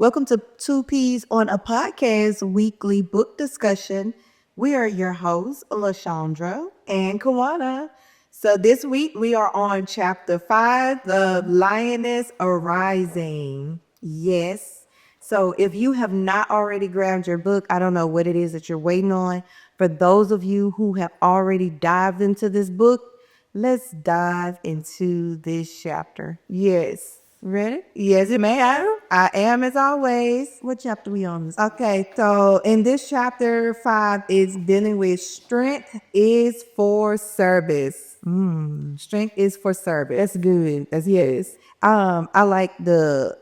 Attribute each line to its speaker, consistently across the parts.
Speaker 1: Welcome to Two Peas on a Podcast weekly book discussion. We are your hosts, LaShondra and Kawana. So this week we are on chapter 5 of Lioness Arising. Yes. So if you have not already grabbed your book, I don't know what it is that you're waiting on. For those of you who have already dived into this book, let's dive into this chapter. Yes. Ready? Yes, it may. I am as always.
Speaker 2: What chapter we on?
Speaker 1: Okay, so in this chapter 5 is dealing with strength is for service. Strength is for service. That's good. That's yes. I like the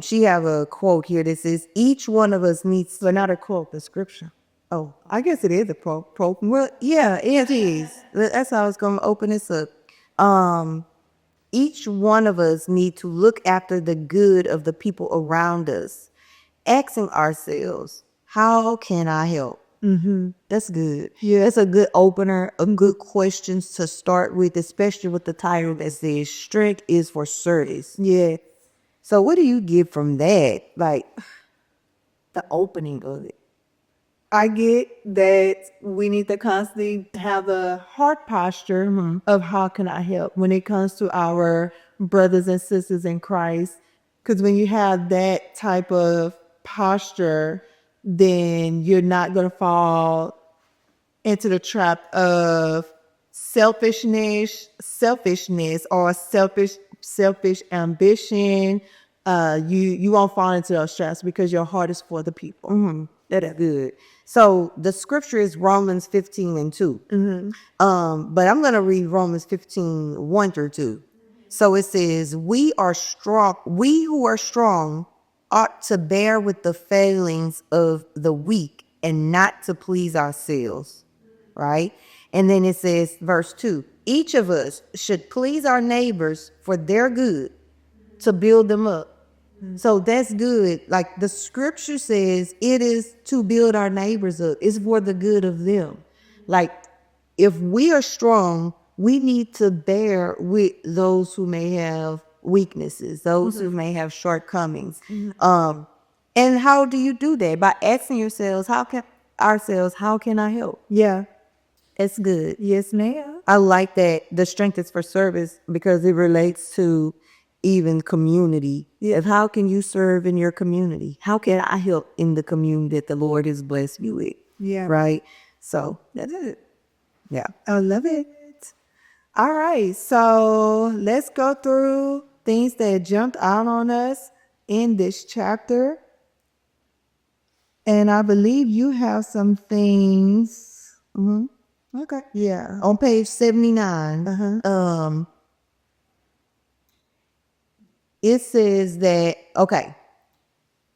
Speaker 1: she have a quote here that says each one of us needs
Speaker 2: So not a quote, the scripture.
Speaker 1: oh, I guess it is a quote. Well, yeah, it is. That's how I was gonna open this up. Each one of us need to look after the good of the people around us, asking ourselves, how can I help? That's good. Yeah, that's a good opener, a good questions to start with, especially with the title that says strength is for service. Yeah. So what do you get from that? Like the opening of it.
Speaker 2: I get that we need to constantly have a heart posture of how can I help when it comes to our brothers and sisters in Christ. Because when you have that type of posture, then you're not going to fall into the trap of selfishness or selfish ambition. You won't fall into those traps because your heart is for the people.
Speaker 1: That is good. So the scripture is Romans 15:2. But I'm going to read Romans 15:1-2. So it says, we who are strong ought to bear with the failings of the weak and not to please ourselves. Right? And then it says, verse 2, each of us should please our neighbors for their good, to build them up. So that's good. Like the scripture says, it is to build our neighbors up. It's for the good of them. Like if we are strong, we need to bear with those who may have weaknesses, those who may have shortcomings. And how do you do that? By asking yourselves, how can I help?
Speaker 2: Yeah.
Speaker 1: It's good.
Speaker 2: Yes, ma'am.
Speaker 1: I like that the strength is for service because it relates to even community. Yeah. How can you serve in your community? How can I help in the community that the Lord has blessed you with?
Speaker 2: Yeah.
Speaker 1: Right? So that's it. Yeah.
Speaker 2: I love it. All right. So let's go through things that jumped out on us in this chapter. And I believe you have some things. Okay.
Speaker 1: Yeah. On page 79, it says that, okay,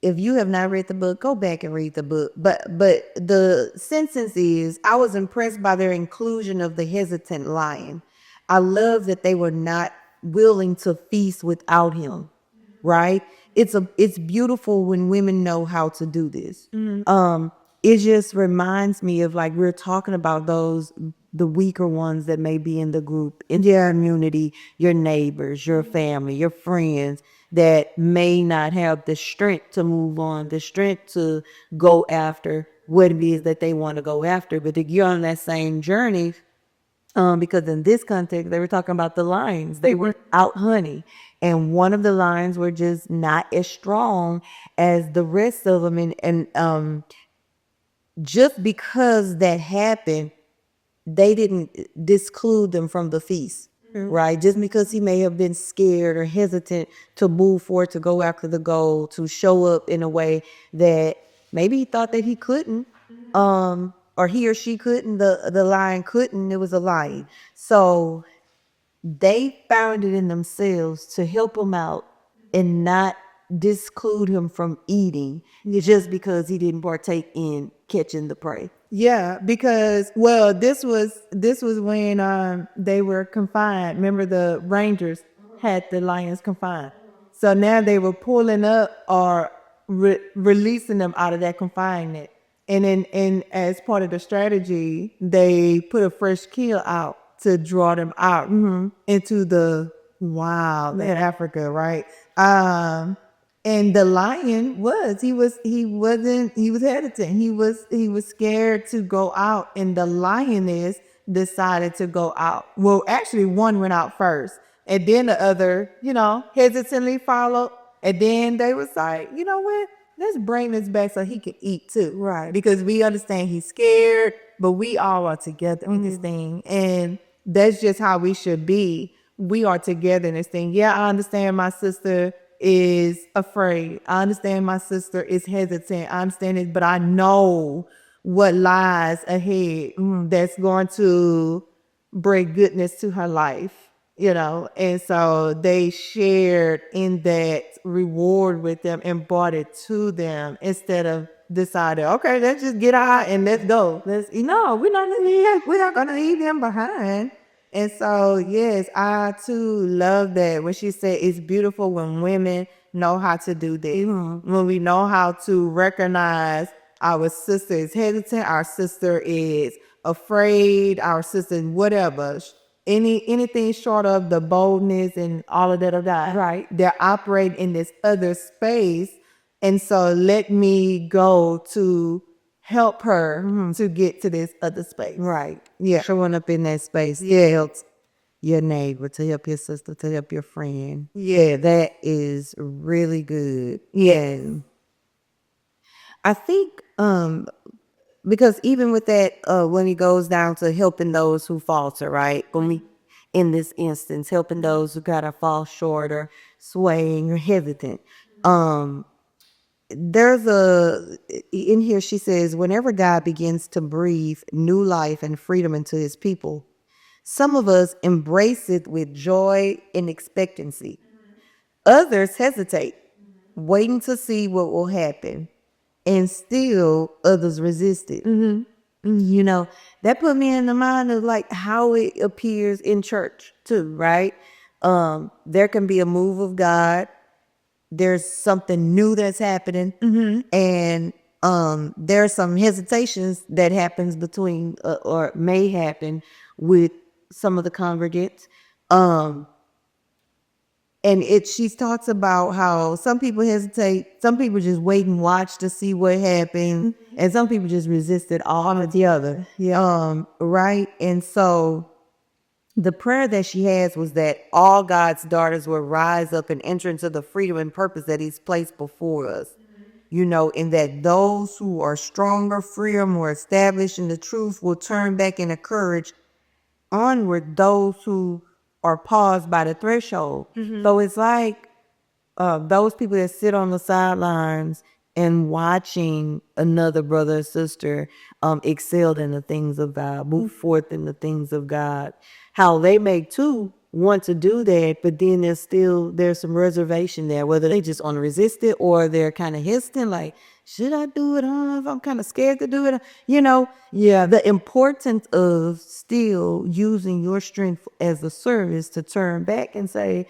Speaker 1: if you have not read the book, go back and read the book. But the sentence is, I was impressed by their inclusion of the hesitant lion. I love that they were not willing to feast without him. Right? It's beautiful when women know how to do this. It just reminds me of like we're talking about the weaker ones that may be in the group, in your community, your neighbors, your family, your friends that may not have the strength to move on, the strength to go after what it is that they want to go after. But if you're on that same journey, because in this context, they were talking about the lions. They were out hunting. And one of the lions were just not as strong as the rest of them. And just because that happened, they didn't disclude them from the feast, right? Just because he may have been scared or hesitant to move forward, to go after the goal, to show up in a way that maybe he thought that he couldn't, or he or she couldn't, the lion couldn't, it was a lion. So they found it in themselves to help him out and not disclude him from eating just because he didn't partake in catching the prey.
Speaker 2: Yeah, because this was when they were confined. Remember, the Rangers had the lions confined, so now they were pulling up or releasing them out of that confinement. And as part of the strategy, they put a fresh kill out to draw them out into the wild in Africa, right? And the lion he was hesitant. He was scared to go out, and the lioness decided to go out. Well, actually one went out first, and then the other, hesitantly followed. And then they was like, you know what? Let's bring this back so he can eat too.
Speaker 1: Right.
Speaker 2: Because we understand he's scared, but we all are together in this thing. And that's just how we should be. We are together in this thing. Yeah, I understand my sister is afraid. I understand my sister is hesitant. I understand it, but I know what lies ahead that's going to bring goodness to her life, And so they shared in that reward with them and brought it to them instead of deciding, okay, let's just get out and let's go. No, we're not gonna leave them behind. And so, yes, I too love that when she said it's beautiful when women know how to do this. When we know how to recognize our sister is hesitant, our sister is afraid, our sister whatever. Anything short of the boldness and all of that
Speaker 1: Right.
Speaker 2: they're operating in this other space. And so let me go to help her to get to this other space.
Speaker 1: Right.
Speaker 2: Yeah.
Speaker 1: Showing up in that space.
Speaker 2: Yeah.
Speaker 1: To help your neighbor, to help your sister, to help your friend. Yeah, that is really good.
Speaker 2: Yeah.
Speaker 1: I think because even with that, when it goes down to helping those who falter, right? When we, in this instance, helping those who gotta fall short or swaying or hesitant. There's in here she says, whenever God begins to breathe new life and freedom into his people, some of us embrace it with joy and expectancy. Others hesitate, waiting to see what will happen. And still others resist it. That put me in the mind of like how it appears in church too, right? There can be a move of God. There's something new that's happening, and there's some hesitations that happens between or may happen with some of the congregants. And she talks about how some people hesitate, some people just wait and watch to see what happens, and some people just resist it altogether.
Speaker 2: Yeah.
Speaker 1: Right. And so the prayer that she has was that all God's daughters will rise up and enter into the freedom and purpose that he's placed before us. And that those who are stronger, freer, more established in the truth will turn back and encourage onward those who are paused by the threshold. So it's like those people that sit on the sidelines and watching another brother or sister excel in the things of God, move forth in the things of God, how they may too want to do that, but then there's some reservation there, whether they just want to resist it or they're kind of hesitant, like, should I do it? I'm kind of scared to do it.
Speaker 2: Yeah.
Speaker 1: The importance of still using your strength as a service to turn back and say,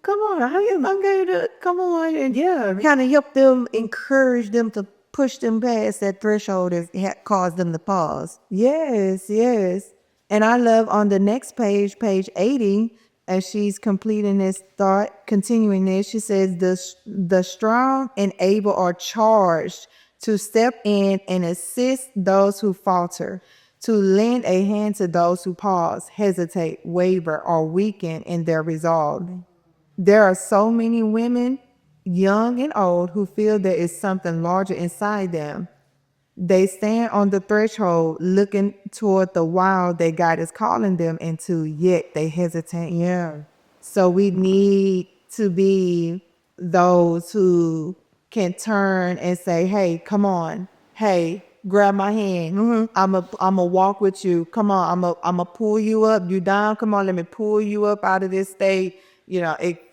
Speaker 1: come on, I'm going to come on, and kind of help them, encourage them to push them past that threshold that caused them to pause.
Speaker 2: Yes, yes. And I love on the next page, page 80, as she's completing this thought, continuing this, she says, the strong and able are charged to step in and assist those who falter, to lend a hand to those who pause, hesitate, waver, or weaken in their resolve. There are so many women, young and old, who feel there is something larger inside them. They stand on the threshold looking toward the wild that God is calling them into, yet they hesitate.
Speaker 1: Yeah.
Speaker 2: So we need to be those who can turn and say, hey, come on. Hey, grab my hand. I'm a walk with you. Come on, I'm a pull you up. You down? Come on, let me pull you up out of this state.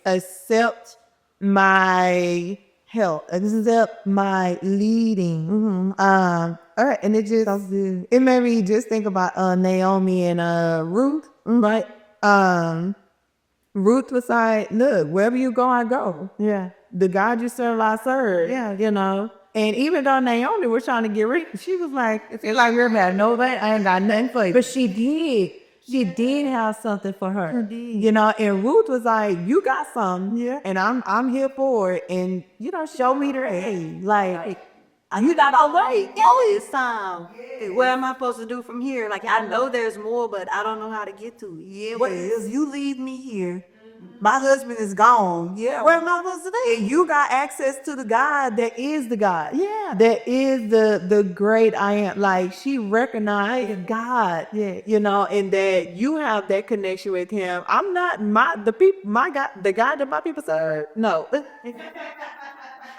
Speaker 2: Accept my help. Accept my leading. All right, and it made me just think about Naomi and Ruth, right? Ruth was like, look, wherever you go, I go.
Speaker 1: Yeah.
Speaker 2: The God you serve, I serve.
Speaker 1: Yeah.
Speaker 2: And even though Naomi was trying to get rid, she was like, it's like we're bad. No, that I ain't got nothing for you. But she did. She did have something for her. You know, and Ruth was like, you got something, yeah, and I'm here for it. And you know, show me the way. Like you got all right.
Speaker 1: It's time. What am I supposed to do from here? Like I know there's more, but I don't know how to get to it. Yeah, well, if you leave me here, my husband is gone.
Speaker 2: Yeah.
Speaker 1: Where am I supposed to be?
Speaker 2: And you got access to the God that is the God. Yeah. That is the great I am. Like she recognized God. Yeah. You know, and that you have that connection with him. I'm not my God, the God that my people serve. No.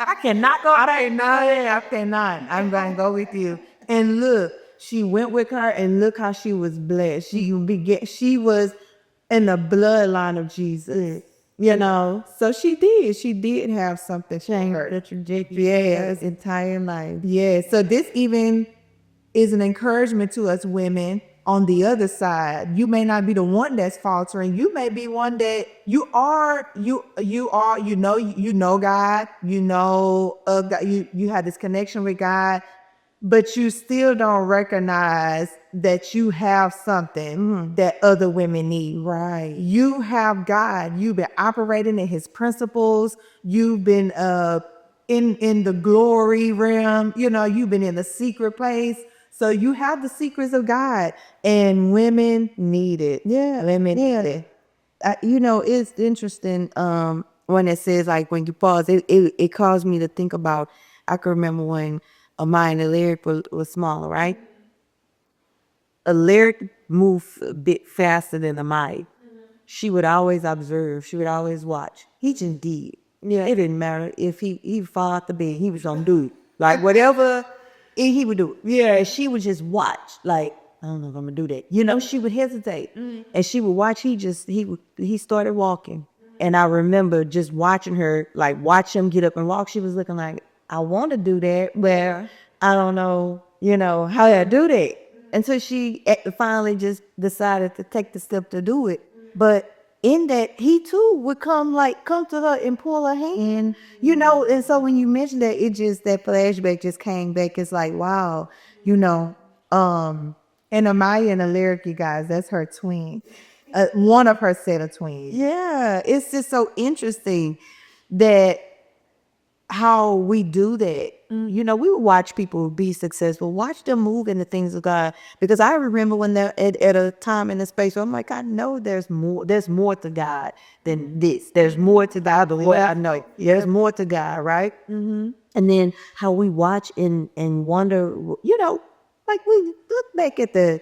Speaker 2: I cannot go. I cannot. I'm gonna go with you. And look, she went with her, and look how she was blessed. She was in the bloodline of Jesus. You know, so she did. She did have something change the trajectory. Yes, entire life. Yeah. So this even is an encouragement to us women on the other side. You may not be the one that's faltering. You may be one that you know God, God, you have this connection with God, but you still don't recognize that you have something that other women need. Right. You have God. You've been operating in his principles. You've been in the glory realm. You know, you've been in the secret place. So you have the secrets of God, and women need it. Yeah, women need it.
Speaker 1: It's interesting when it says like when you pause, it caused me to think about. I can remember when mine the lyric was smaller, right? A lyric moved a bit faster than a mic. She would always observe. She would always watch. He just did. Yeah, it didn't matter if he fall out the bed. He was gonna do it. Like whatever he would do. Yeah, and she would just watch. Like I don't know if I'm gonna do that. She would hesitate, and she would watch. He started walking, and I remember just watching her, like watch him get up and walk. She was looking like I want to do that, but I don't know, how to do that. Until she finally just decided to take the step to do it. But in that, he too would come to her and pull her hand, And so when you mentioned that, that flashback just came back. It's like, wow, you know,
Speaker 2: And Amaya in the lyric, you guys, that's her twin. One of her set of twins.
Speaker 1: yeah, it's just so interesting that how we do that. We would watch people be successful, watch them move in the things of God. Because I remember when they're at a time in a space where I'm like, I know there's more to God than this. There's more to God than what I know. There's more to God, right? Mm-hmm. And then how we watch and wonder, like we look back at the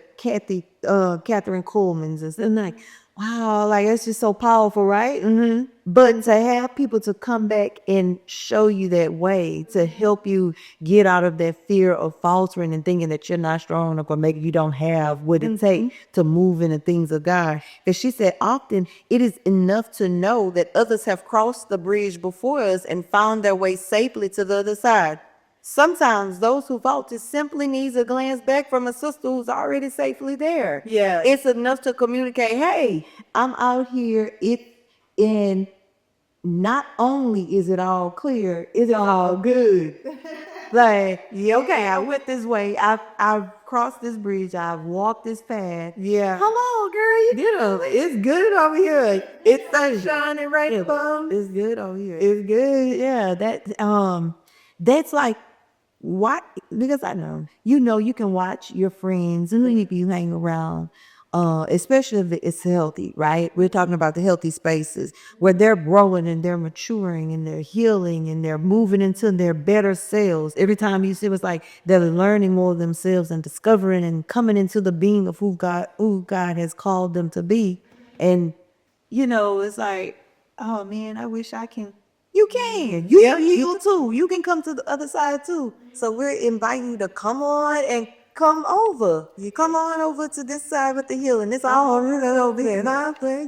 Speaker 1: Catherine Coleman's and like, wow, like it's just so powerful, right? Mm-hmm. But to have people to come back and show you that way, to help you get out of that fear of faltering and thinking that you're not strong enough or maybe you don't have what it takes to move in the things of God. Because she said often it is enough to know that others have crossed the bridge before us and found their way safely to the other side. Sometimes those who falter simply needs a glance back from a sister who's already safely there. Yeah. It's enough to communicate, hey, I'm out here. And not only is it all clear, it's all good. Like, yeah, okay, I went this way. I've crossed this bridge. I've walked this path.
Speaker 2: Yeah.
Speaker 1: Come on, girl.
Speaker 2: It's good over here. It's sun shining right above.
Speaker 1: It's good over here. It's good. Yeah. That's like why, because I know you can watch your friends and if you hang around, especially if it's healthy, right? We're talking about the healthy spaces where they're growing and they're maturing and they're healing and they're moving into their better selves. Every time you see, it's like they're learning more of themselves and discovering and coming into the being of who God has called them to be. And it's like, oh man, I wish I can. You can. You too. You can come to the other side too. So we're inviting you to come on and come over. You come on over to this side with the healing. It's all over here.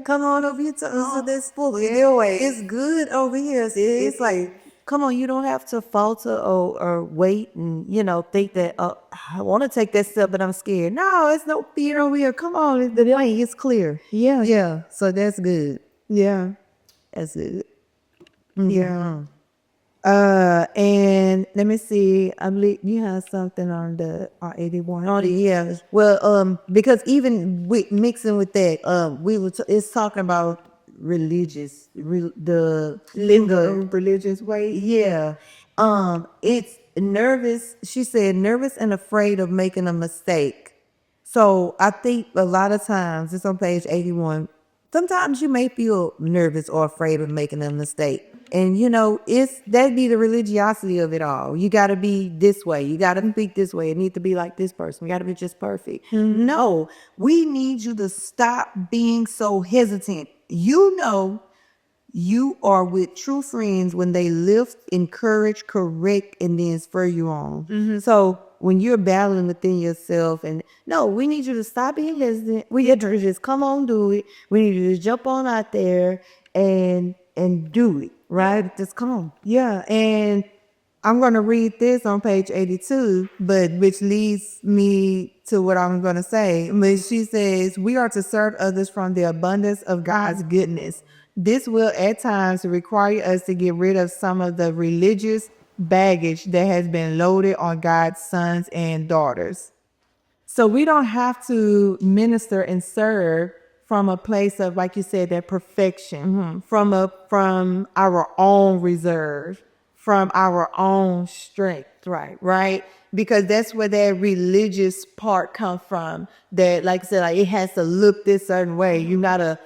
Speaker 1: Come on over here to this full. It's good over here. It's like, come on, you don't have to falter or wait and, think that, I want to take that step, but I'm scared. No, it's no fear over here. Come on. The way is clear.
Speaker 2: Yeah.
Speaker 1: Yeah. So that's good.
Speaker 2: Yeah.
Speaker 1: That's good.
Speaker 2: Yeah. And let me see. I believe you have something on the 81.
Speaker 1: Oh yeah. Well, because even with mixing with that, it's talking about the lingo.
Speaker 2: Religious way.
Speaker 1: Yeah. It's nervous. She said nervous and afraid of making a mistake. So I think a lot of times, it's on page 81, sometimes you may feel nervous or afraid of making a mistake. And it's that be the religiosity of it all. You gotta be this way, you gotta speak this way, it need to be like this person, you gotta be just perfect. No, we need you to stop being so hesitant. You are with true friends when they lift, encourage, correct, and then spur you on. So when you're battling within yourself, and no, we need you to stop being hesitant. We need you to just come on, do it. We need you to jump on out there and do it, right? Just come on.
Speaker 2: Yeah, and I'm going to read this on page 82, but which leads me to what I'm going to say. But she says, we are to serve others from the abundance of God's goodness. This will at times require us to get rid of some of the religious baggage that has been loaded on God's sons and daughters. So we don't have to minister and serve from a place of, like you said, that perfection, from our own reserve, from our own strength, right? Because that's where that religious part comes from. That, like I said, like it has to look this certain way. You gotta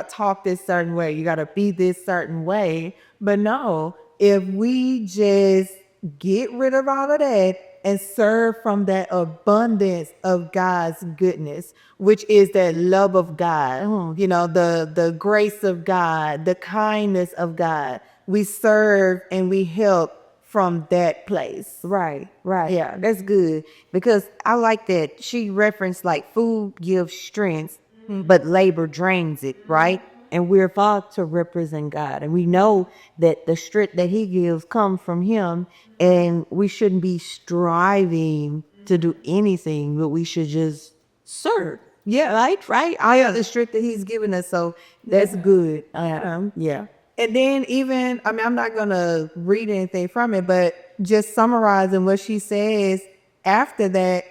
Speaker 2: talk this certain way. You gotta be this certain way. But no, if we just get rid of all of that and serve from that abundance of God's goodness, which is that love of God, the grace of God, the kindness of God. We serve and we help from that place.
Speaker 1: Right.
Speaker 2: Yeah.
Speaker 1: That's good. Because I like that she referenced like food gives strength, but labor drains it, right? And we're thought to represent God. And we know that the strength that he gives comes from him. And we shouldn't be striving to do anything, but we should just serve.
Speaker 2: Yeah.
Speaker 1: Right? I have the strength that he's given us. So that's good. Yeah.
Speaker 2: And then even, I mean, I'm not going to read anything from it, but just summarizing what she says after that,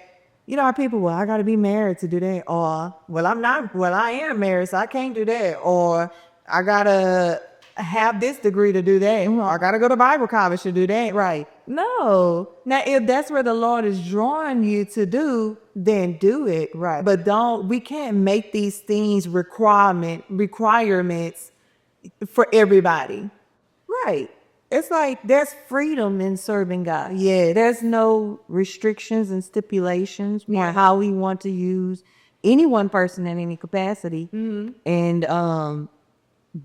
Speaker 2: how people, well, I got to be married to do that. Or, I am married, so I can't do that. Or, I got to have this degree to do that. Or, I got to go to Bible college to do that.
Speaker 1: Right.
Speaker 2: No. Now, if that's where the Lord is drawing you to do, then do it.
Speaker 1: Right.
Speaker 2: But we can't make these things requirements for everybody.
Speaker 1: Right. It's like there's freedom in serving God.
Speaker 2: Yeah.
Speaker 1: There's no restrictions and stipulations on how we want to use any one person in any capacity. And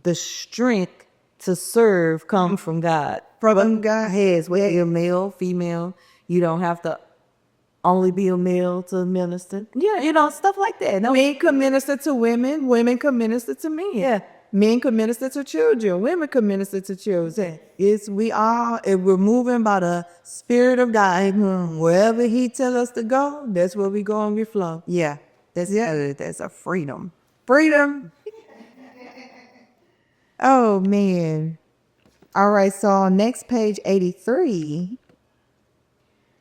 Speaker 1: the strength to serve comes from God.
Speaker 2: From God.
Speaker 1: Yes, whether you're male, female, you don't have to only be a male to minister. Yeah, stuff like that. No,
Speaker 2: Men could minister to women, women could minister to men.
Speaker 1: Yeah.
Speaker 2: Men could minister to children, women could minister to children. If we're moving by the Spirit of God, wherever he tell us to go, that's where we go and we flow.
Speaker 1: yeah, that's good. That's a freedom.
Speaker 2: Freedom. Oh, man. All right, so on next page 83,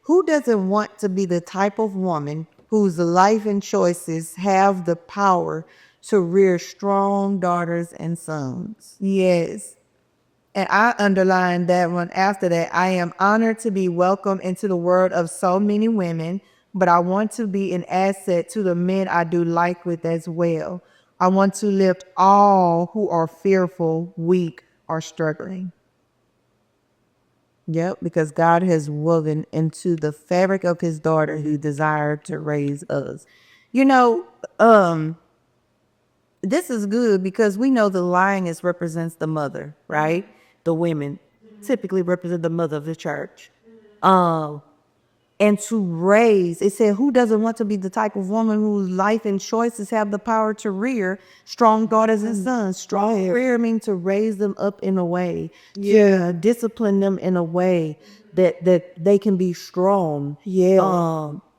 Speaker 1: Who doesn't want to be the type of woman whose life and choices have the power to rear strong daughters and sons?
Speaker 2: yes. And I underlined that one after that. I am honored to be welcomed into the world of so many women, but I want to be an asset to the men I do life with as well. I want to lift all who are fearful, weak, or struggling.
Speaker 1: Yep, because God has woven into the fabric of his daughter who desired to raise us. You know, this is good because we know the lioness represents the mother, right? The women typically represent the mother of the church. And to raise, it said, who doesn't want to be the type of woman whose life and choices have the power to rear strong daughters and sons? Strong rear means to raise them up in a way, to discipline them in a way that they can be strong.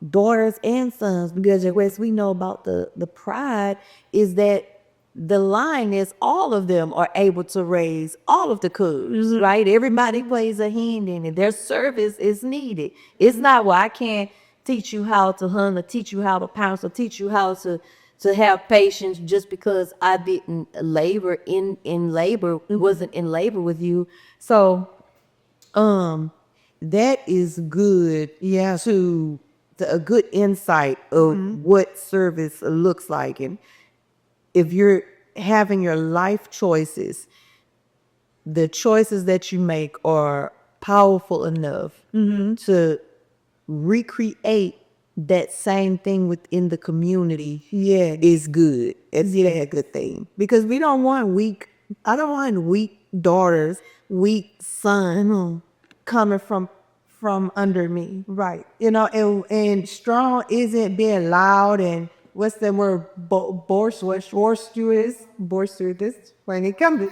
Speaker 1: Daughters and sons, because as we know about the pride is that the lioness, all of them are able to raise all of the cubs, right? Everybody plays a hand in it. Their service is needed. It's not, well, I can't teach you how to hunt or teach you how to pounce or teach you how to have patience just because I didn't labor in labor, wasn't in labor with you. So that is good, yeah, to a good insight of what service looks like. And if you're having your life choices, the choices that you make are powerful enough to recreate that same thing within the community, yeah, is good. It's a good thing. Because we don't want I don't want weak daughters, weak son coming from under me. Right. You know, and strong isn't being loud and what's the word? Boisterous when it comes to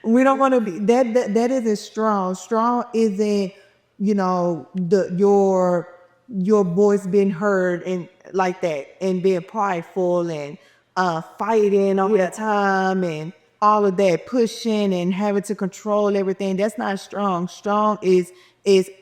Speaker 1: we don't want to be that isn't strong. Strong isn't, you know, your voice being heard and like that and being prideful and fighting all the time and all of that, pushing and having to control everything. That's not strong. Strong is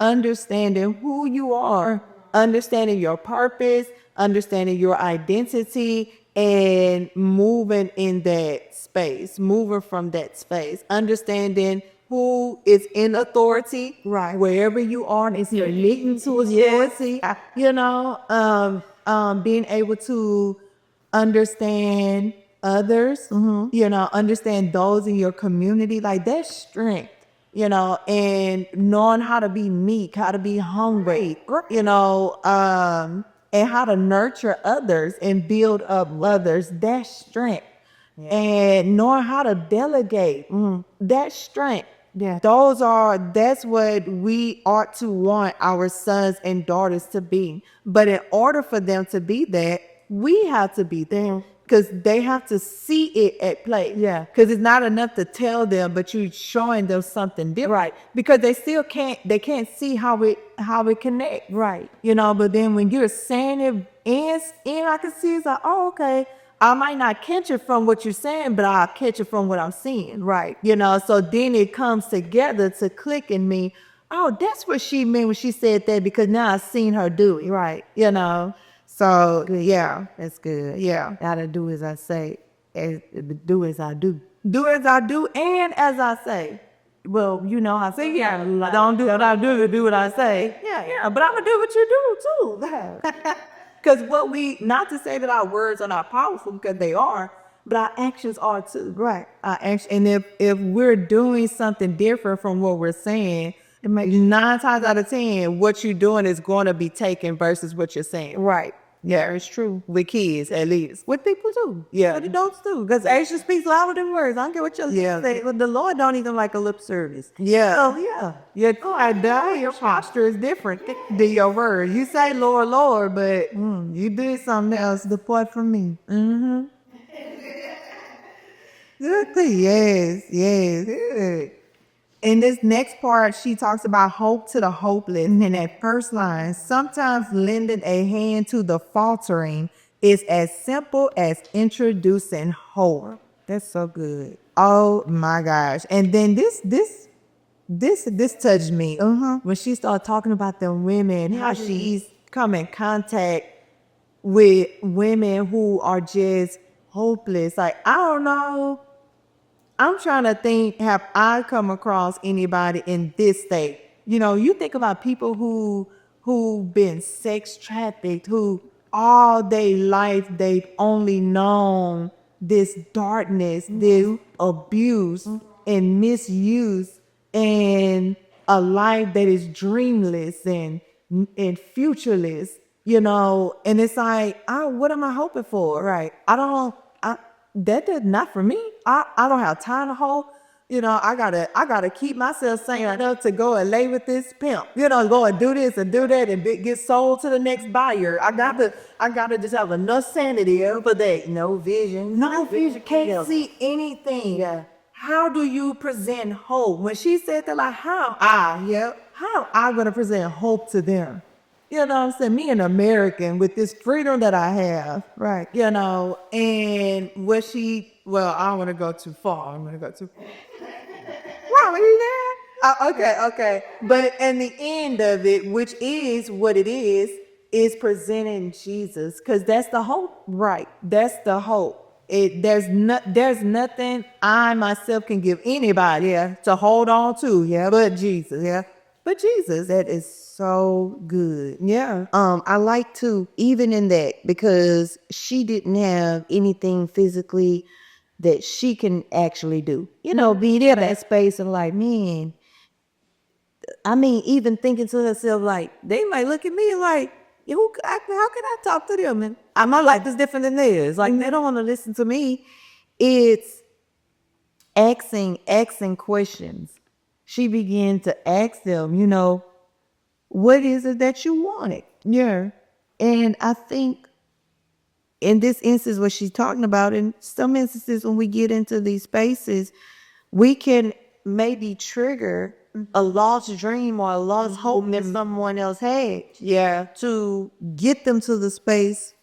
Speaker 1: understanding who you are, understanding your purpose, understanding your identity, and moving in that space, moving from that space, understanding who is in authority, right? Wherever you are, is you're leading to authority, you know, being able to understand others, you know, understand those in your community, like that's strength, you know, and knowing how to be meek, how to be hungry, you know, and how to nurture others and build up others, that's strength. Yeah. And knowing how to delegate, that's strength. Yeah. That's what we ought to want our sons and daughters to be. But in order for them to be that, we have to be there because they have to see it at play. Yeah. Because it's not enough to tell them, but you're showing them something different. Right. Because they still they can't see how it connects. Right. You know, but then when you're saying it and I can see it's like, oh, okay. I might not catch it from what you're saying, but I'll catch it from what I'm seeing. Right. You know, so then it comes together to click in me. Oh, that's what she meant when she said that because now I've seen her do it. Right. You know, so yeah, that's good. Yeah. Gotta do as I say, do as I do. Do as I do and as I say. Well, you know, I say, yeah, don't do what I do what I say. Yeah, but I'm gonna do what you do too. Because not to say that our words are not powerful, because they are, but our actions are too. Right. And if we're doing something different from what we're saying, it makes 9 times out of 10, what you're doing is going to be taken versus what you're saying. Right. Yeah, it's true. With kids, at least. With people too. Yeah. But adults too. Because action speaks louder than words. I don't care what you say. But the Lord don't even like a lip service. Yeah. Oh, yeah. Your posture is different than your words. You say, Lord, Lord, but you did something else. Depart from me. Mm-hmm. Yes. Good. In this next part, she talks about hope to the hopeless. And in that first line, sometimes lending a hand to the faltering is as simple as introducing hope. That's so good. Oh my gosh. And then this touched me. When she started talking about the women, how she's come in contact with women who are just hopeless. Like, I don't know. I'm trying to think, have I come across anybody in this state? You know, you think about people who've been sex trafficked, who all their life they've only known this darkness, this abuse and misuse, and a life that is dreamless and futureless, you know, and it's like, what am I hoping for? Right. That not for me. I don't have time to hold. You know, I gotta keep myself sane enough to go and lay with this pimp. You know, go and do this and do that and get sold to the next buyer. I gotta just have enough sanity for that. No vision. No vision. Can't see anything. Yeah. How do you present hope? When she said that, like, how am I gonna present hope to them?
Speaker 2: You know what I'm saying? Me, an American with this freedom that I have.
Speaker 1: Right.
Speaker 2: You know, and what she, well, I don't want to go too far. I'm going to go too far. Wow, are you there? Okay. But in the end of it, which is what it is presenting Jesus, because that's the hope. Right. That's the hope. There's nothing I myself can give anybody to hold on to, but Jesus, but Jesus.
Speaker 1: That is so good.
Speaker 2: Yeah.
Speaker 1: I like to, even in that, because she didn't have anything physically that she can actually do. You know, be there in that space and like, man, I mean, even thinking to herself, like, they might look at me like, how can I talk to them? And my life is different than theirs. Like, they don't want to listen to me. It's asking questions. She began to ask them, what is it that you wanted?
Speaker 2: Yeah.
Speaker 1: And I think in this instance, what she's talking about, in some instances, when we get into these spaces, we can maybe trigger a lost dream or a lost hope that someone else had.
Speaker 2: Yeah.
Speaker 1: To get them to the space,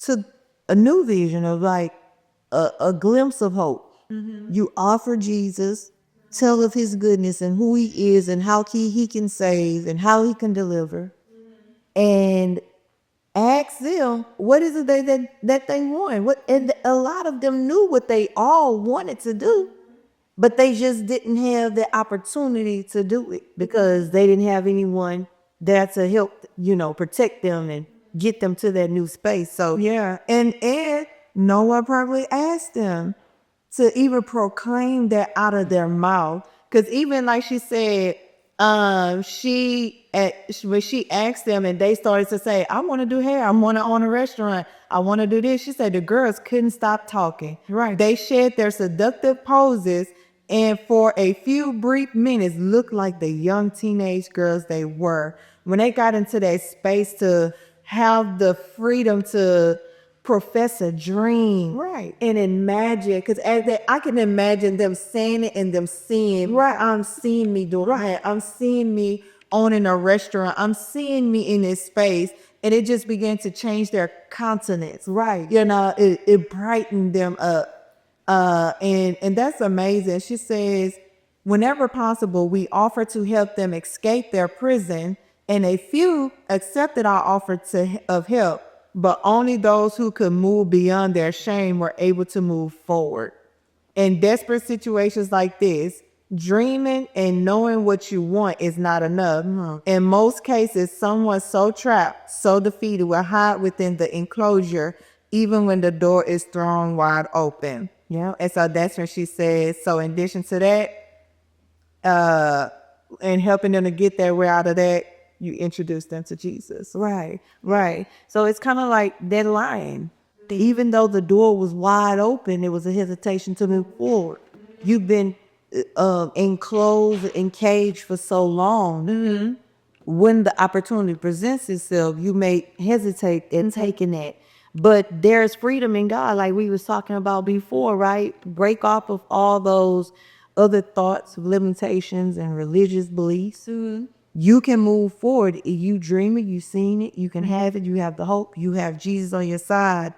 Speaker 1: to a new vision of like a glimpse of hope. You offer Jesus, tell of his goodness and who he is and how he can save and how he can deliver. And ask them what is it that they want. And a lot of them knew what they all wanted to do, but they just didn't have the opportunity to do it because they didn't have anyone there to help, protect them and get them to that new space. So
Speaker 2: Yeah. And Noah probably asked them to even proclaim that out of their mouth. Because even like she said, when she asked them and they started to say, I want to do hair, I want to own a restaurant, I want to do this. She said the girls couldn't stop talking.
Speaker 1: Right.
Speaker 2: They shared their seductive poses and for a few brief minutes looked like the young teenage girls they were. When they got into that space to have the freedom to profess a dream,
Speaker 1: Right.
Speaker 2: and imagine, because I can imagine them saying it and them seeing,
Speaker 1: Right.
Speaker 2: I'm seeing me doing that, I'm seeing me owning a restaurant, I'm seeing me in this space, and it just began to change their countenance.
Speaker 1: Right.
Speaker 2: It brightened them up. And that's amazing. She says, whenever possible, we offer to help them escape their prison, and a few accepted our offer of help, but only those who could move beyond their shame were able to move forward. In desperate situations like this, dreaming and knowing what you want is not enough. In most cases, someone so trapped, so defeated will hide within the enclosure, even when the door is thrown wide open. And so that's when she says, so in addition to that, and helping them to get their way out of that, you introduce them to Jesus.
Speaker 1: Right. So it's kind of like that lion. Even though the door was wide open, there was a hesitation to move forward. You've been enclosed and caged for so long. When the opportunity presents itself, you may hesitate in taking that. But there's freedom in God, like we was talking about before, right? Break off of all those other thoughts, limitations, and religious beliefs. You can move forward. You dream it, you seen it, you can have it, you have the hope, you have Jesus on your side.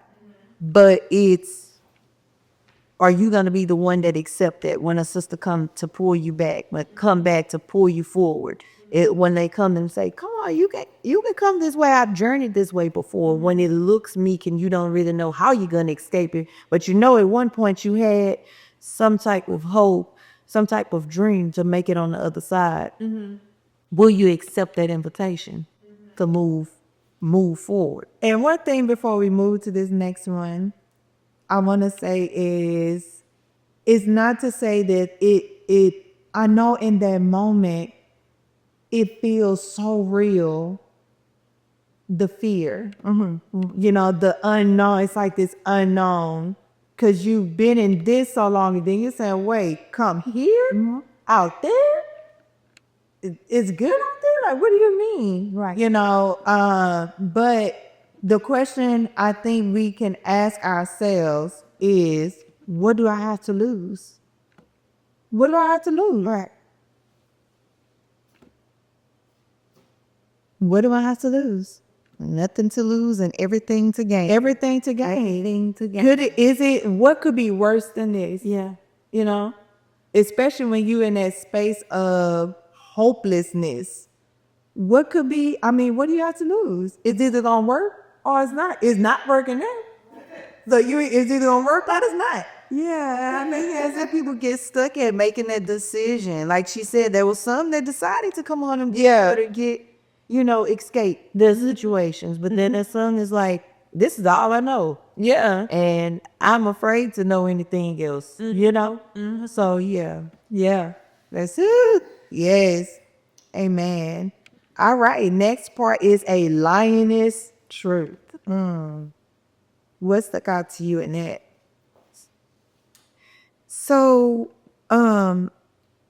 Speaker 1: But are you going to be the one that accept that when a sister come to pull you back, come back to pull you forward? When they come and say, come on, you can come this way. I've journeyed this way before. When it looks meek and you don't really know how you're going to escape it. But at one point you had some type of hope, some type of dream to make it on the other side. Will you accept that invitation to move forward?
Speaker 2: And one thing before we move to this next one, I want to say is not to say that I know in that moment it feels so real, the fear, the unknown. It's like this unknown because you've been in this so long, and then you're saying, wait, come here, out there? It's good out there? Like, what do you mean?
Speaker 1: Right.
Speaker 2: But the question I think we can ask ourselves is, what do I have to lose? What do I have to lose?
Speaker 1: Right.
Speaker 2: What do I have to lose?
Speaker 1: Nothing to lose and everything to gain.
Speaker 2: Everything to gain.
Speaker 1: Everything to gain.
Speaker 2: Could it, is it, what could be worse than this?
Speaker 1: Yeah.
Speaker 2: You know, especially when you in that space of hopelessness. What could be, I mean, what do you have to lose? Is either gonna work or it's not. It's not working now. So it's either gonna work or it's not.
Speaker 1: Yeah, I mean, as if people get stuck at making that decision. Like she said, there was some that decided to come on and to get, escape the situations. But then there's some is like, this is all I know.
Speaker 2: Yeah.
Speaker 1: And I'm afraid to know anything else, So, yeah,
Speaker 2: Yeah.
Speaker 1: that's it. Yes. Amen. All right. Next part is a lioness truth. What stuck out to you in that? So, I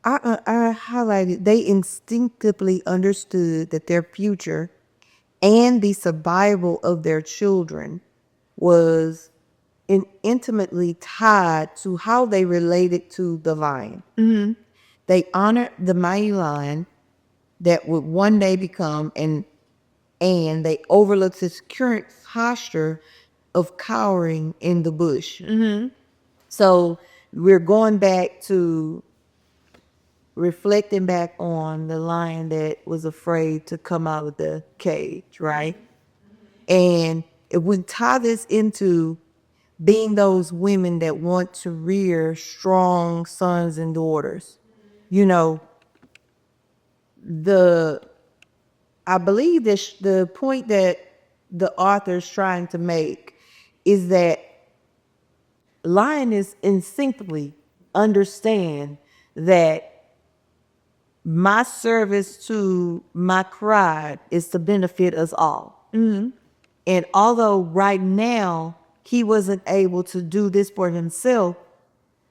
Speaker 1: highlighted they instinctively understood that their future and the survival of their children was intimately tied to how they related to the lion. They honored the mighty lion that would one day become, and they overlooked his current posture of cowering in the bush. So we're going back to reflecting back on the lion that was afraid to come out of the cage, right? And it would tie this into being those women that want to rear strong sons and daughters. You know, the I believe that the point that the author's trying to make is that lioness instinctively understand that my service to my pride is to benefit us all. And although right now he wasn't able to do this for himself,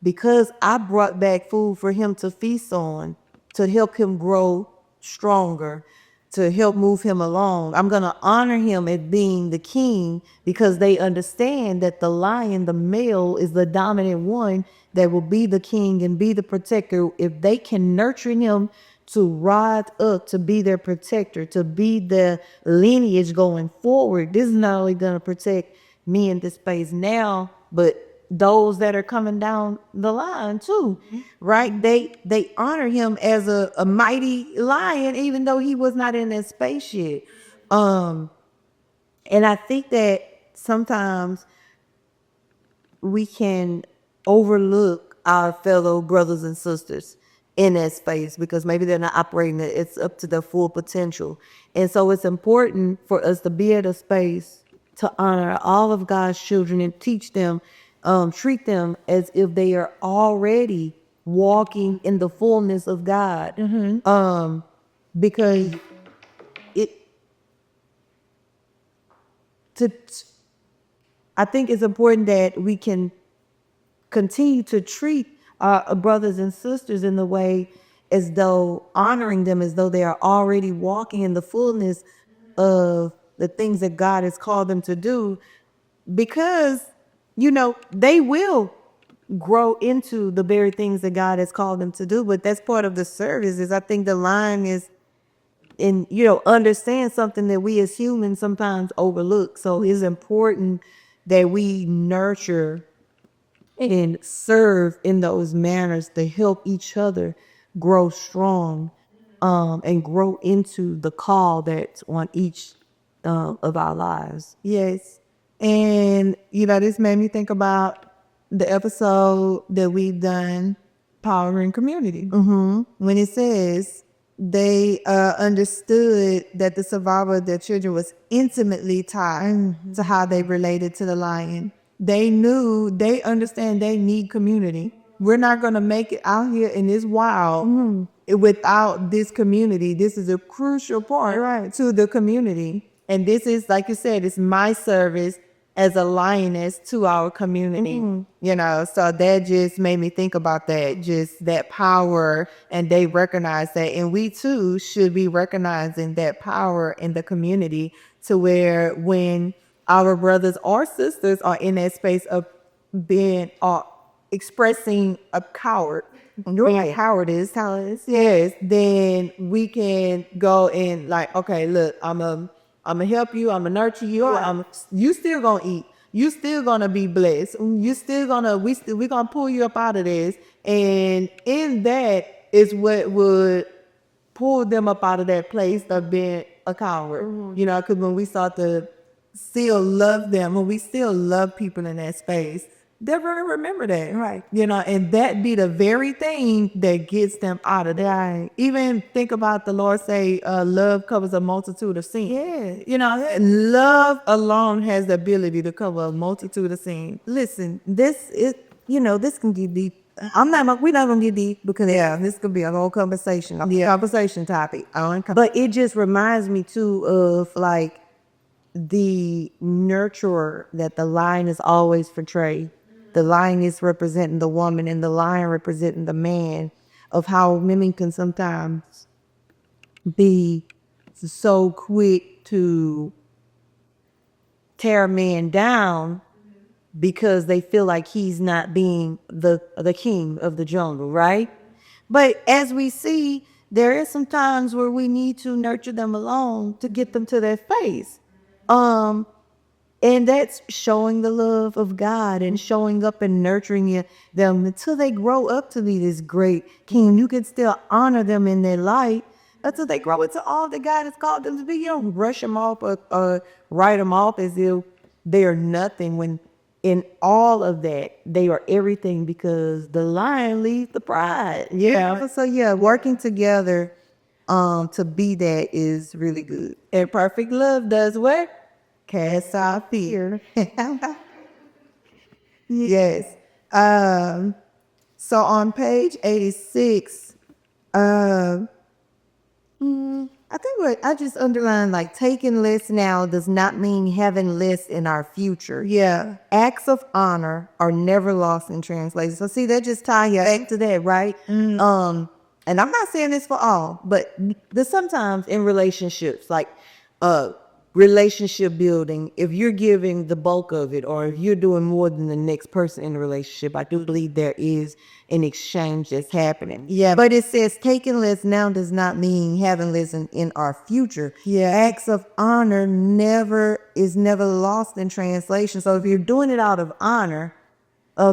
Speaker 1: because I brought back food for him to feast on, to help him grow stronger, to help move him along, I'm going to honor him as being the king, because they understand that the lion, the male, is the dominant one that will be the king and be the protector. If they can nurture him to rise up, to be their protector, to be the lineage going forward, this is not only going to protect me in this space now, but those that are coming down the line too, right? They honor him as a mighty lion, even though he was not in that space yet. And I think that sometimes we can overlook our fellow brothers and sisters in that space because maybe they're not operating it. It's up to their full potential. And so it's important for us to be at a space to honor all of God's children and teach them, treat them as if they are already walking in the fullness of God. Because it to I think it's important that we can continue to treat our brothers and sisters in the way as though honoring them as though they are already walking in the fullness of the things that God has called them to do, because they will grow into the very things that God has called them to do. But that's part of the service. Is I think the line is in understand something that we as humans sometimes overlook. So it's important that we nurture and serve in those manners to help each other grow strong, and grow into the call that's on each of our lives.
Speaker 2: Yes. And, this made me think about the episode that we've done, Power and Community. When it says they understood that the survival of their children was intimately tied to how they related to the lion. They understand they need community. We're not going to make it out here in this wild without this community. This is a crucial part to the community. And this is, like you said, it's my service as a lioness to our community. So that just made me think about that, just that power, and they recognize that. And we too should be recognizing that power in the community, to where when our brothers or sisters are in that space of being expressing a coward,
Speaker 1: Howard is, how it is.
Speaker 2: Yes, then we can go and like, okay, look, I'm gonna help you, I'm gonna nurture you. You still gonna eat. You still gonna be blessed. You still gonna we gonna pull you up out of this. And in that is what would pull them up out of that place of being a coward. You know, because when we start to still love them, when we still love people in that space, they're gonna remember that. Right. You know, and that be the very thing that gets them out of that. Even think about the Lord say, love covers a multitude of sins. Yeah. You know, love alone has the ability to cover a multitude of sins.
Speaker 1: Listen, this is, this can get deep. We're not gonna get deep because this could be a whole conversation, conversation topic. But it just reminds me too of like the nurturer that the lion is always portrayed. The lion is representing the woman and the lion representing the man, of how women can sometimes be so quick to tear a man down because they feel like he's not being the king of the jungle, right? But as we see, there is some times where we need to nurture them alone to get them to their face. And that's showing the love of God and showing up and nurturing them until they grow up to be this great king. You can still honor them in their life until they grow into all that God has called them to be. You don't brush them off or write them off as if they are nothing, when in all of that, they are everything, because the lion leads the pride. Yeah. So yeah, working together to be that is really good.
Speaker 2: And perfect love does what?
Speaker 1: Cast out fear.
Speaker 2: Yes. So on page 86,
Speaker 1: I think what I just underlined, like, taking less now does not mean having less in our future.
Speaker 2: yeah.
Speaker 1: Acts of honor are never lost in translation. So see, that just tie you back to that, right? And I'm not saying this for all, but there's sometimes in relationships, like relationship building, if you're giving the bulk of it, or if you're doing more than the next person in the relationship, I do believe there is an exchange that's happening.
Speaker 2: Yeah.
Speaker 1: But it says taking less now does not mean having less in our future.
Speaker 2: Yeah.
Speaker 1: Acts of honor is never lost in translation. So if you're doing it out of honor,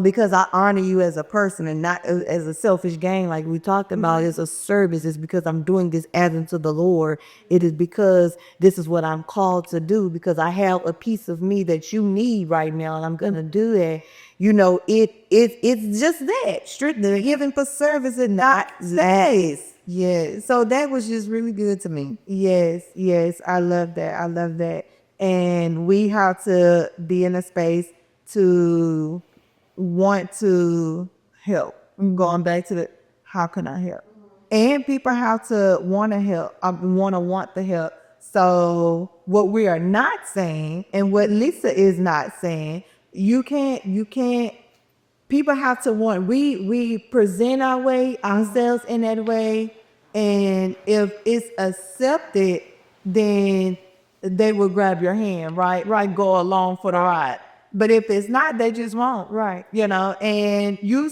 Speaker 1: because I honor you as a person and not as a selfish gain, like we talked about, as a service. It's because I'm doing this as unto the Lord. It is because this is what I'm called to do, because I have a piece of me that you need right now, and I'm gonna do that. It's just that, strictly giving for service and not space.
Speaker 2: Yes.
Speaker 1: So that was just really good to me.
Speaker 2: Yes. Yes. I love that. I love that. And we have to be in a space to want to help. I'm going back to the how can I help? And people have to want to help. Want the help. So what we are not saying, and what Lisa is not saying, you can't people have to want, we present ourselves in that way, and if it's accepted, then they will grab your hand, right, go along for the ride. But if it's not, they just won't, right? And you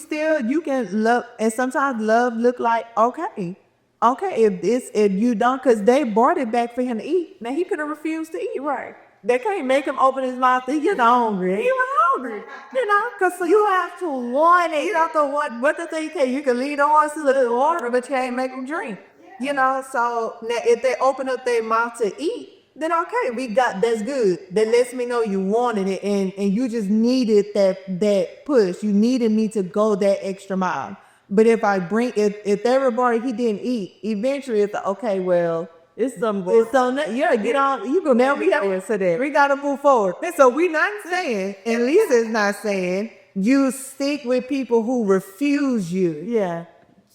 Speaker 2: can love, and sometimes love look like, okay, if you don't, because they brought it back for him to eat. Now he could have refused to eat, right? They can't make him open his mouth and get hungry. He was hungry, because you have to want it. You have to want what the thing can. You can lead the horses to the water, but you can't make them drink. So now if they open up their mouth to eat, then okay, that's good. That lets me know you wanted it, and you just needed that push. You needed me to go that extra mile. But if everybody he didn't eat, eventually it's like, okay, well, it's something. Yeah, get on. You go now. We gotta move forward. And so we not saying, and Lisa's not saying, you stick with people who refuse you. Yeah.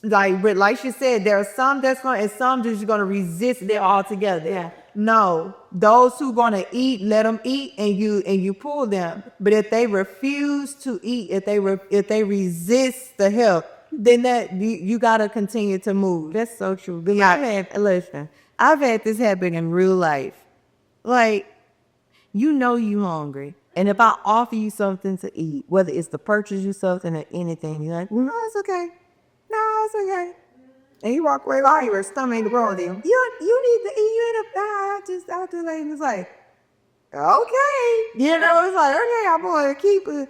Speaker 2: Like she said, there are some that's going, and some just gonna resist it altogether. Yeah. No, those who gonna eat, let them eat, and you pull them. But if they refuse to eat, if they resist the help, then that you gotta continue to move. That's so true.
Speaker 1: I've had this happen in real life. Like, you hungry, and if I offer you something to eat, whether it's to purchase you something or anything, you're like, no, it's okay. No, was okay. And he walked away like your stomach ain't growing him. You need to eat. You end up I just like was like, okay. You know, it's like, okay, I'm gonna keep it.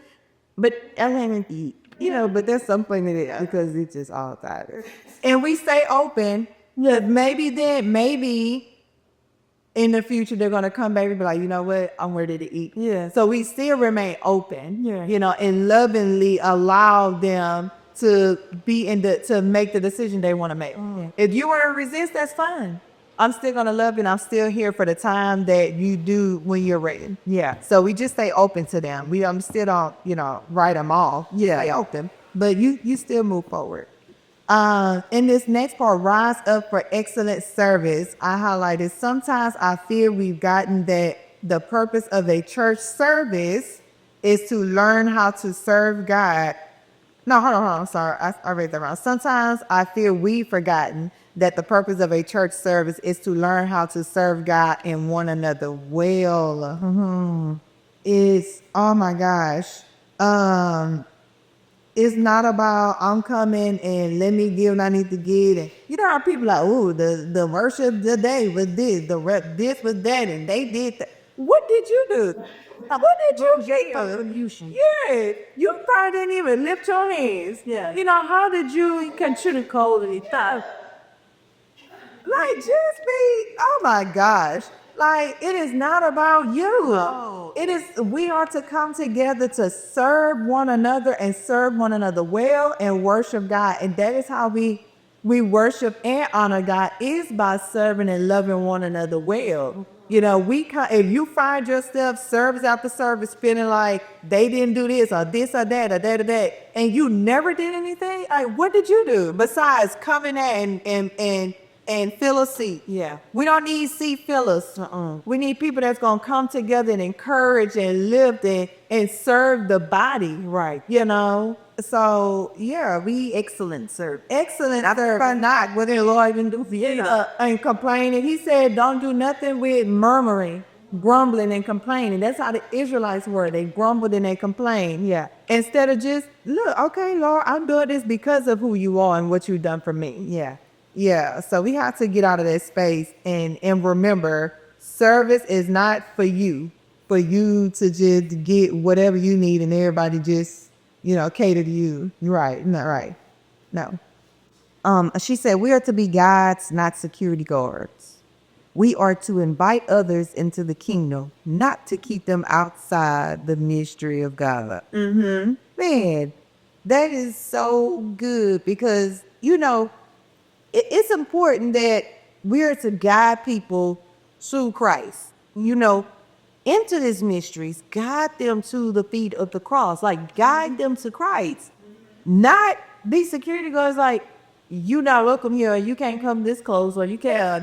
Speaker 1: But I haven't eat. You know, but there's something in it because it's just all tired. And we stay open. Yeah, maybe in the future they're gonna come back and be like, you know what, I'm ready to eat. Yeah. So we still remain open. Yeah. You know, and lovingly allow them to be to make the decision they want to make. If you want to resist, that's fine. I'm still gonna love you and I'm still here for the time that you do when you're ready. Yeah. So we just stay open to them. We still don't, write them off. Yeah. Stay open. But you still move forward. In this next part, rise up for excellent service, I highlighted sometimes I fear we've gotten that the purpose of a church service is to learn how to serve God. No, hold on, sorry, I read that wrong. Sometimes I fear we've forgotten that the purpose of a church service is to learn how to serve God and one another well. It's, oh my gosh. It's not about I'm coming and let me give what I need to give. And you know how people like, oh, the worship today was this, the rep this was that, and they did that. What did you do? What did you give? Yeah, you probably didn't even lift your hands. Yeah. You know, how did you contribute cold and stuff? Like, just be, oh my gosh. Like, it is not about you. No. It is, we are to come together to serve one another and serve one another well and worship God. And that is how we worship and honor God, is by serving and loving one another well. You know, if you find yourself service after service feeling like they didn't do this or that or that or that, and you never did anything, like, what did you do besides coming in and fill a seat? Yeah. We don't need seat fillers. We need people that's going to come together and encourage and lift and serve the body. Right. You know? So, yeah, we excellent serve. Excellent serve. Not what the Lord even do for you. And complaining. He said, don't do nothing with murmuring, grumbling, and complaining. That's how the Israelites were. They grumbled and they complained. Yeah. Instead of just, look, okay, Lord, I'm doing this because of who you are and what you've done for me. Yeah. Yeah, so we have to get out of that space and remember, service is not for you to just get whatever you need and everybody just, cater to you. Right, not right. No. She said, we are to be guides, not security guards. We are to invite others into the kingdom, not to keep them outside the mystery of God. Man, that is so good because, it's important that we're to guide people to Christ, into these mysteries, guide them to the feet of the cross, like guide them to Christ, not be security guards like, you not welcome here, you can't come this close, or you can't,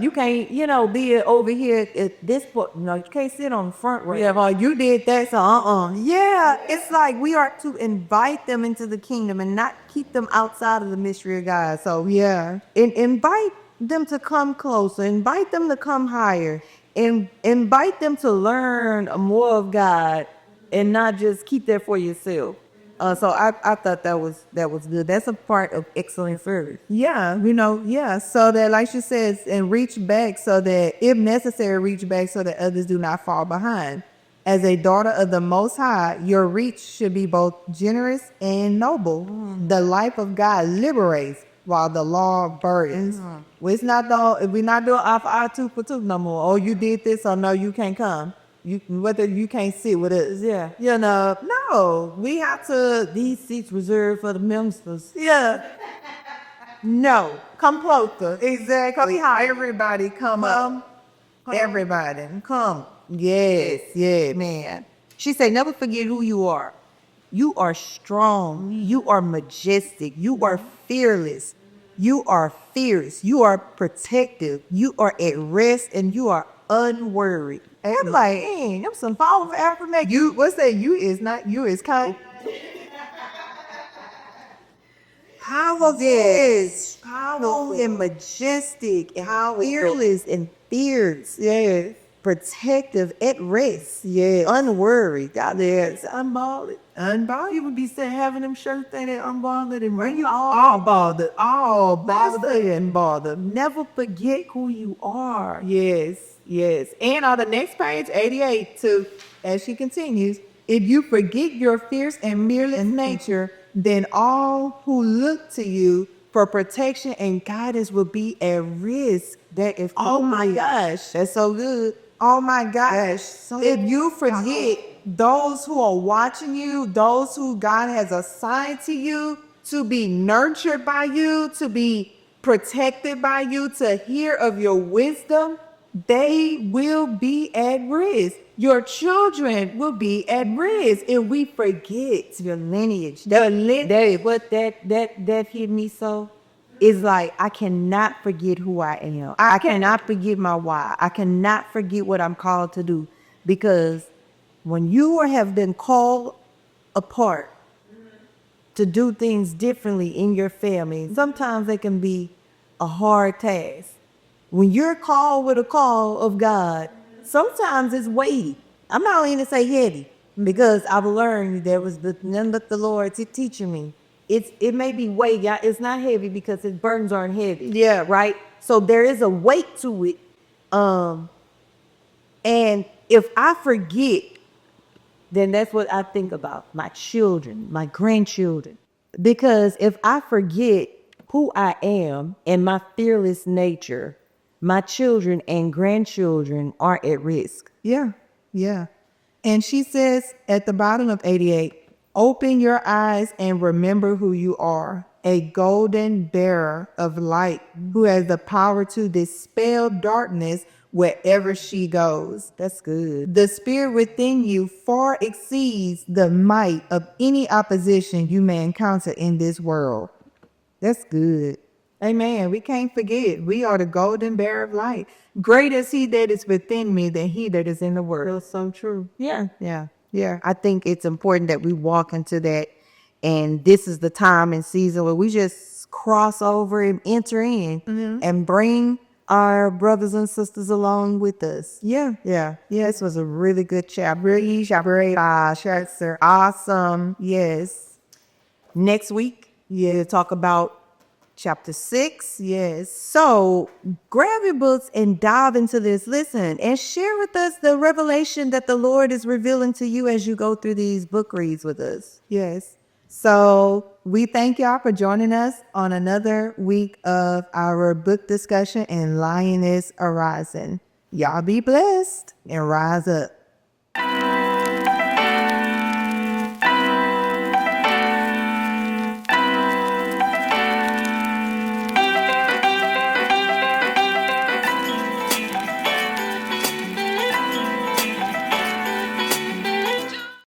Speaker 1: be over here at this point, you can't sit on the front row. Yeah, well, you did that, so Yeah, it's like we are to invite them into the kingdom and not keep them outside of the mystery of God. So yeah, invite them to come closer, invite them to come higher, and invite them to learn more of God and not just keep that for yourself. So I thought that was good. That's a part of excellent service. Yeah, yeah. So that, like she says, and reach back so that, if necessary, reach back so that others do not fall behind. As a daughter of the Most High, your reach should be both generous and noble. The life of God liberates, while the law burdens. Well, it's not we're not doing our 2 for 2 no more. Oh, you did this, so no, you can't come. Whether you can't sit with us. Yeah. No, we have to, these seats reserved for the ministers. Yeah. No, come closer. Exactly. Everybody come up. Everybody come. Yes, yeah, man. She said, never forget who you are. You are strong. You are majestic. You are fearless. You are fierce. You are protective. You are at rest, and you are unworried. And I'm like, hey, them some powerful affirmation. You, what's that? You is not, you is kind. Powerful, yes. Powerful and majestic, and fearless and fierce. Yeah. Protective, at rest. Yeah. Unworried. God, yes. I'm balling.
Speaker 2: Unbothered. You would be saying having them shirts saying that unbothered and when you all bothered, all bothered and bothered.
Speaker 1: Never forget who you are.
Speaker 2: Yes, yes. And on the next page, 88, too, as she continues, if you forget your fierce and fearless nature, then all who look to you for protection and guidance will be at risk.
Speaker 1: That is
Speaker 2: Oh my gosh.
Speaker 1: that's so good. Oh my gosh. So
Speaker 2: If you forget those who are watching you, those who God has assigned to you to be nurtured by you, to be protected by you, to hear of your wisdom, they will be at risk. Your children will be at risk if we forget
Speaker 1: your lineage. That hit me so. It's like I cannot forget who I am. I cannot forget my why. I cannot forget what I'm called to do. Because when you have been called apart to do things differently in your family, sometimes it can be a hard task. When you're called with a call of God, sometimes it's weighty. I'm not going to say heavy because I've learned there was none but the Lord teaching me. It may be weighty. It's not heavy because His burdens aren't heavy.
Speaker 2: Yeah.
Speaker 1: Right. So there is a weight to it. And if I forget, then that's what I think about my children, my grandchildren. Because if I forget who I am and my fearless nature, my children and grandchildren are at risk.
Speaker 2: Yeah, yeah. And she says at the bottom of 88, open your eyes and remember who you are, a golden bearer of light who has the power to dispel darkness wherever she goes.
Speaker 1: That's good.
Speaker 2: The spirit within you far exceeds the might of any opposition you may encounter in this world.
Speaker 1: That's good.
Speaker 2: Amen. We can't forget. We are the golden bearer of light. Great is He that is within me than he that is in the world.
Speaker 1: That's so true. Yeah. I think it's important that we walk into that. And this is the time and season where we just cross over and enter in and bring our brothers and sisters along with us.
Speaker 2: Yeah.
Speaker 1: This was a really good chapter. Awesome.
Speaker 2: Yes.
Speaker 1: Next week, we'll talk about chapter 6.
Speaker 2: Yes.
Speaker 1: So grab your books and dive into this. Listen and share with us the revelation that the Lord is revealing to you as you go through these book reads with us.
Speaker 2: Yes. So we thank y'all for joining us on another week of our book discussion in Lioness Arising. Y'all be blessed and rise up.